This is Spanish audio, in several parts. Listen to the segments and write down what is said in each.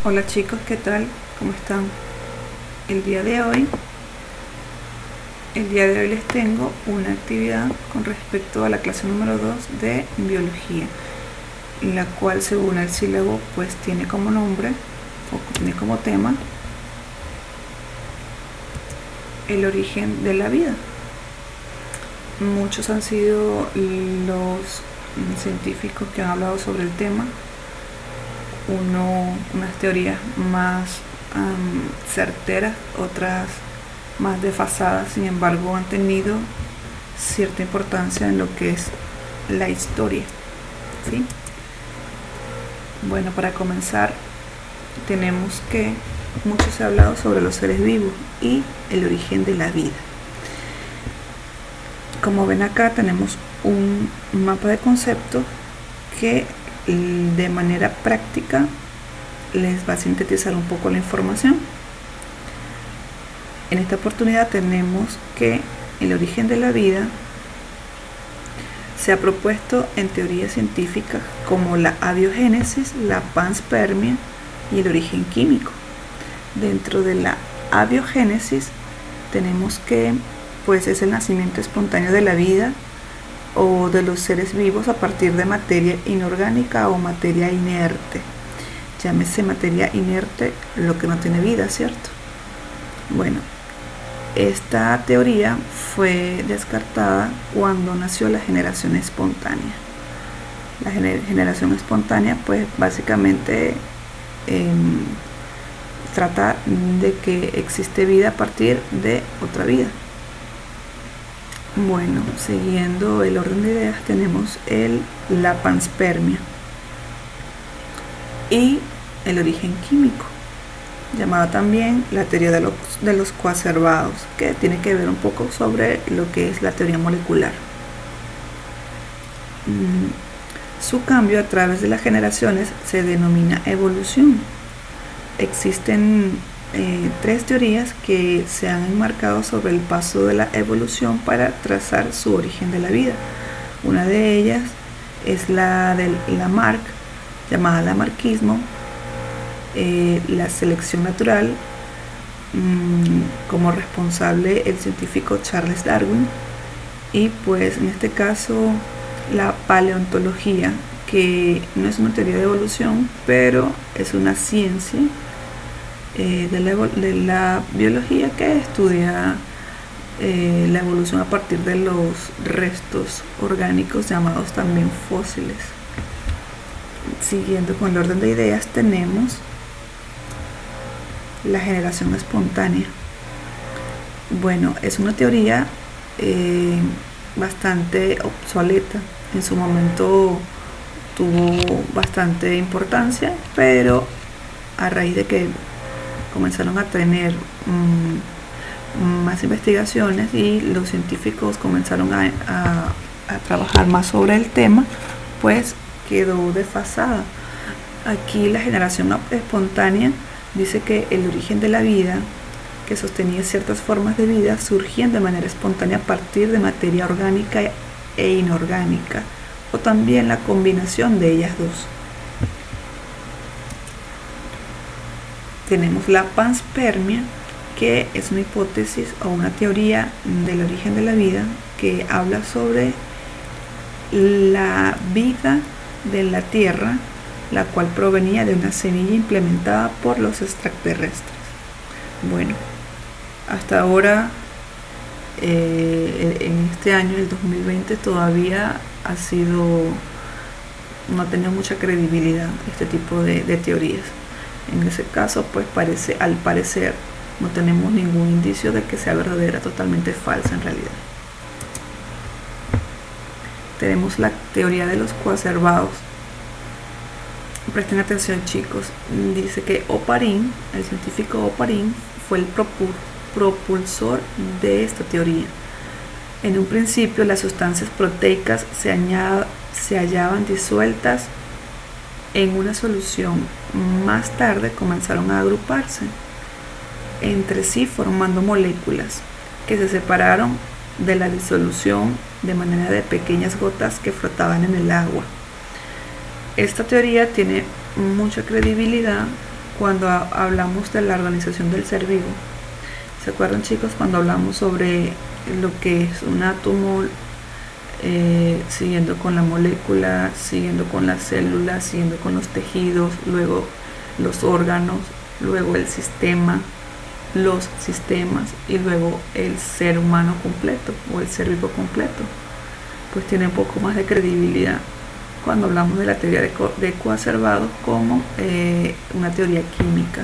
Hola chicos, ¿qué tal? ¿Cómo están? El día de hoy, el día de hoy les tengo una actividad con respecto a la clase número 2 de biología, la cual según el sílabo pues tiene como nombre o tiene como tema el origen de la vida. Muchos han sido los científicos que han hablado sobre el tema, unas teorías más certeras, otras más desfasadas, sin embargo han tenido cierta importancia en lo que es la historia, ¿sí? Bueno, para comenzar tenemos que mucho se ha hablado sobre los seres vivos y el origen de la vida. Como ven acá tenemos un mapa de conceptos que de manera práctica les va a sintetizar un poco la información. En esta oportunidad tenemos que el origen de la vida se ha propuesto en teorías científicas como la abiogénesis, la panspermia y el origen químico. Dentro de la abiogénesis tenemos que pues es el nacimiento espontáneo de la vida o de los seres vivos a partir de materia inorgánica o materia inerte. Llámese materia inerte lo que no tiene vida, ¿cierto? Bueno, esta teoría fue descartada cuando nació la generación espontánea. La generación espontánea pues básicamente trata de que existe vida a partir de otra vida. Bueno, siguiendo el orden de ideas tenemos la panspermia y el origen químico, llamada también la teoría de los coacervados, que tiene que ver un poco sobre lo que es la teoría molecular. Su cambio a través de las generaciones se denomina evolución. Existen tres teorías que se han enmarcado sobre el paso de la evolución para trazar su origen de la vida. Una de ellas es la del Lamarck, llamada lamarquismo, la selección natural, como responsable el científico Charles Darwin, y pues en este caso la paleontología, que no es una teoría de evolución, pero es una ciencia de la biología que estudia la evolución a partir de los restos orgánicos llamados también fósiles. Siguiendo con el orden de ideas tenemos la generación espontánea. Bueno, es una teoría bastante obsoleta. En su momento tuvo bastante importancia, pero a raíz de que comenzaron a tener más investigaciones y los científicos comenzaron a trabajar más sobre el tema, pues quedó desfasada. Aquí la generación espontánea dice que el origen de la vida, que sostenía ciertas formas de vida, surgían de manera espontánea a partir de materia orgánica e inorgánica, o también la combinación de ellas dos. Tenemos la panspermia, que es una hipótesis o una teoría del origen de la vida que habla sobre la vida de la Tierra, la cual provenía de una semilla implementada por los extraterrestres. Bueno, hasta ahora, en este año, el 2020, todavía no ha tenido mucha credibilidad este tipo de teorías. En ese caso, pues al parecer, no tenemos ningún indicio de que sea verdadera, totalmente falsa en realidad. Tenemos la teoría de los coacervados. Presten atención, chicos. Dice que Oparin, el científico Oparin, fue el propulsor de esta teoría. En un principio, las sustancias proteicas se hallaban disueltas en una solución. Más tarde comenzaron a agruparse entre sí formando moléculas que se separaron de la disolución de manera de pequeñas gotas que flotaban en el agua. Esta teoría tiene mucha credibilidad cuando hablamos de la organización del ser vivo. ¿Se acuerdan, chicos, cuando hablamos sobre lo que es un átomo, siguiendo con la molécula, siguiendo con las células, siguiendo con los tejidos, luego los órganos, luego el sistema, los sistemas y luego el ser humano completo o el ser vivo completo? Pues tiene un poco más de credibilidad cuando hablamos de la teoría de coacervados como una teoría química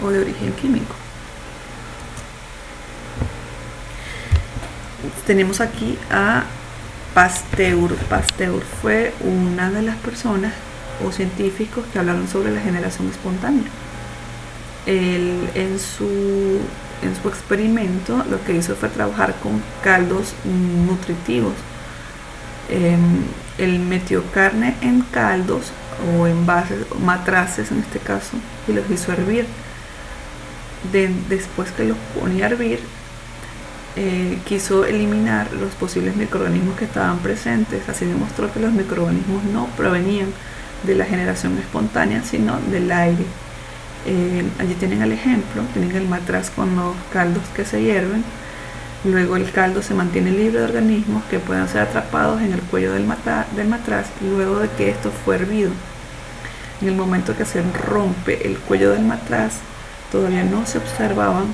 o de origen químico. Tenemos aquí a Pasteur. Pasteur fue una de las personas o científicos que hablaron sobre la generación espontánea. Él, en su experimento, lo que hizo fue trabajar con caldos nutritivos. Él metió carne en caldos o envases, matraces en este caso, y los hizo hervir. Después que los ponía a hervir, quiso eliminar los posibles microorganismos que estaban presentes. Así demostró que los microorganismos no provenían de la generación espontánea, sino del aire. Allí tienen el ejemplo, tienen el matraz con los caldos que se hierven. Luego el caldo se mantiene libre de organismos que puedan ser atrapados en el cuello del matraz luego de que esto fue hervido. En el momento que se rompe el cuello del matraz, todavía no se observaban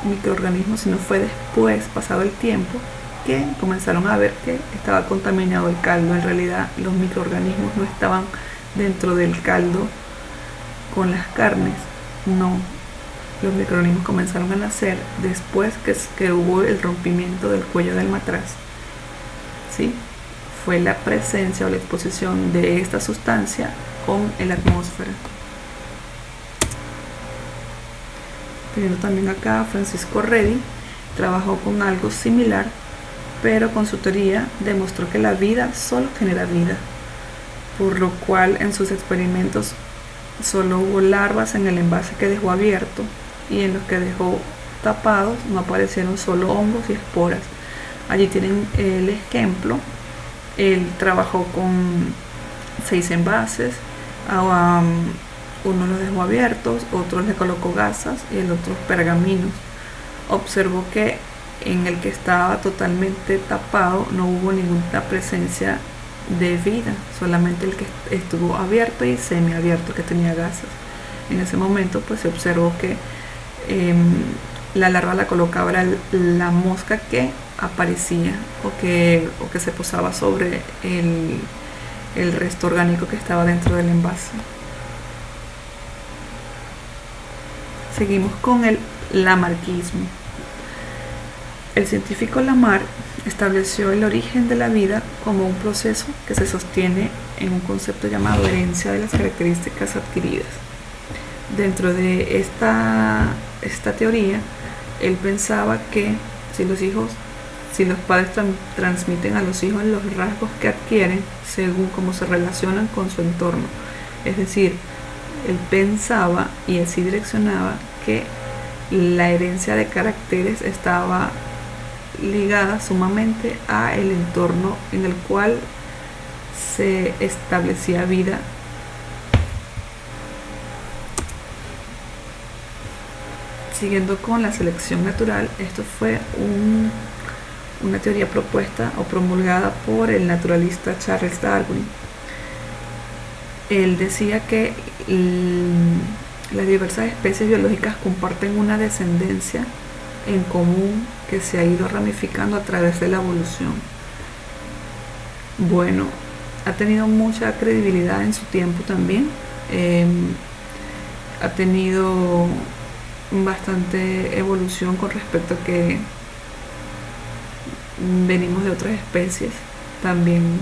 microorganismos, sino fue después, pasado el tiempo, que comenzaron a ver que estaba contaminado el caldo. En realidad los microorganismos no estaban dentro del caldo con las carnes, no. Los microorganismos comenzaron a nacer después que hubo el rompimiento del cuello del matraz. ¿Sí? Fue la presencia o la exposición de esta sustancia con la atmósfera. Teniendo también acá Francisco Redi, trabajó con algo similar, pero con su teoría demostró que la vida solo genera vida, por lo cual en sus experimentos solo hubo larvas en el envase que dejó abierto, y en los que dejó tapados no aparecieron solo hongos y esporas. Allí tienen el ejemplo. Él trabajó con 6 envases, uno los dejó abiertos, otros le colocó gasas y el otro pergaminos. Observó que en el que estaba totalmente tapado no hubo ninguna presencia de vida, solamente el que estuvo abierto y semiabierto, que tenía gasas. En ese momento pues se observó que la larva la colocaba la mosca que aparecía o que se posaba sobre el resto orgánico que estaba dentro del envase. Seguimos con el lamarckismo. El científico Lamarck estableció el origen de la vida como un proceso que se sostiene en un concepto llamado herencia de las características adquiridas. Dentro de esta teoría, él pensaba que si los padres transmiten a los hijos los rasgos que adquieren según cómo se relacionan con su entorno. Es decir, él pensaba y así direccionaba que la herencia de caracteres estaba ligada sumamente a el entorno en el cual se establecía vida. Siguiendo con la selección natural, esto fue una teoría propuesta o promulgada por el naturalista Charles Darwin. Él decía que las diversas especies biológicas comparten una descendencia en común que se ha ido ramificando a través de la evolución. Bueno, ha tenido mucha credibilidad en su tiempo también. Ha tenido bastante evolución con respecto a que venimos de otras especies. También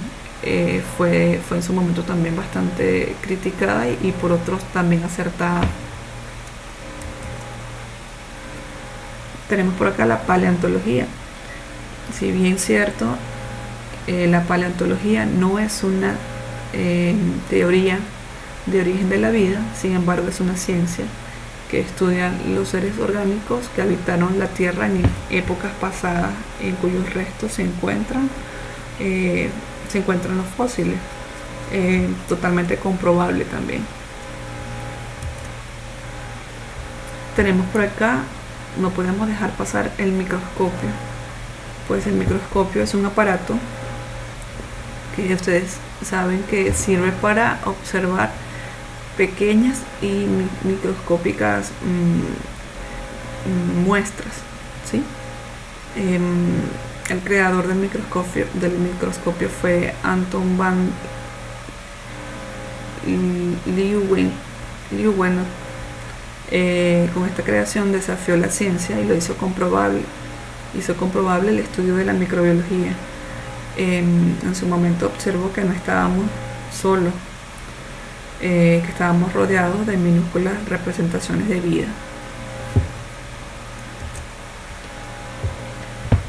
fue en su momento también bastante criticada y por otros también acertada. Tenemos por acá la paleontología. Si bien cierto, la paleontología no es una teoría de origen de la vida, sin embargo es una ciencia que estudia los seres orgánicos que habitaron la Tierra en épocas pasadas, en cuyos restos se encuentran los fósiles. Totalmente comprobable también. tenemos por acá, no podemos dejar pasar el microscopio. Pues el microscopio es un aparato que ustedes saben que sirve para observar pequeñas y microscópicas muestras, ¿sí? El creador del microscopio fue Anton van Leeuwenhoek. Con esta creación desafió la ciencia y lo hizo comprobable el estudio de la microbiología. En su momento observó que no estábamos solos, que estábamos rodeados de minúsculas representaciones de vida.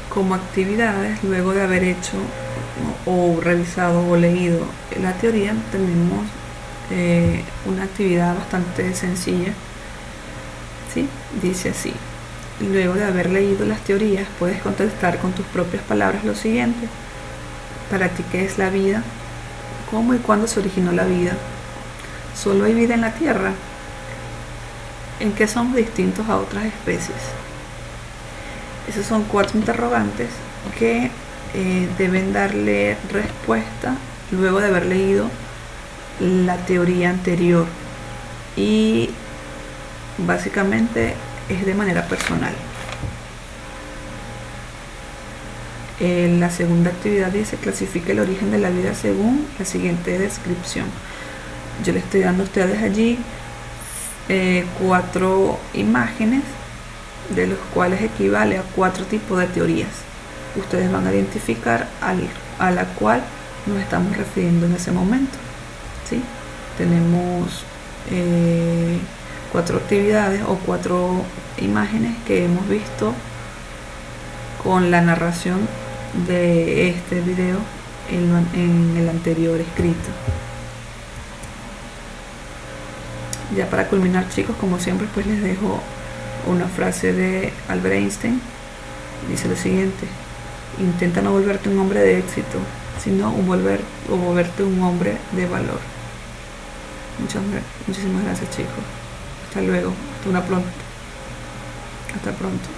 Como actividades, luego de haber hecho o revisado o leído la teoría, tenemos una actividad bastante sencilla, ¿sí? Dice así: luego de haber leído las teorías, puedes contestar con tus propias palabras lo siguiente. Para ti, ¿qué es la vida? ¿Cómo y cuándo se originó la vida? ¿Solo hay vida en la Tierra? ¿En qué somos distintos a otras especies? Esos son 4 interrogantes que deben darle respuesta luego de haber leído la teoría anterior, y básicamente es de manera personal. La segunda actividad dice: clasifica el origen de la vida según la siguiente descripción. Yo le estoy dando a ustedes allí 4 imágenes, de los cuales equivale a 4 tipos de teorías. Ustedes van a identificar a la cual nos estamos refiriendo en ese momento, ¿sí? Tenemos 4 actividades o 4 imágenes que hemos visto con la narración de este video en el anterior escrito. Ya para culminar, chicos, como siempre, pues les dejo una frase de Albert Einstein. Dice lo siguiente: intenta no volverte un hombre de éxito, sino volverte un hombre de valor. Muchísimas gracias, chicos. Hasta luego. Hasta pronto.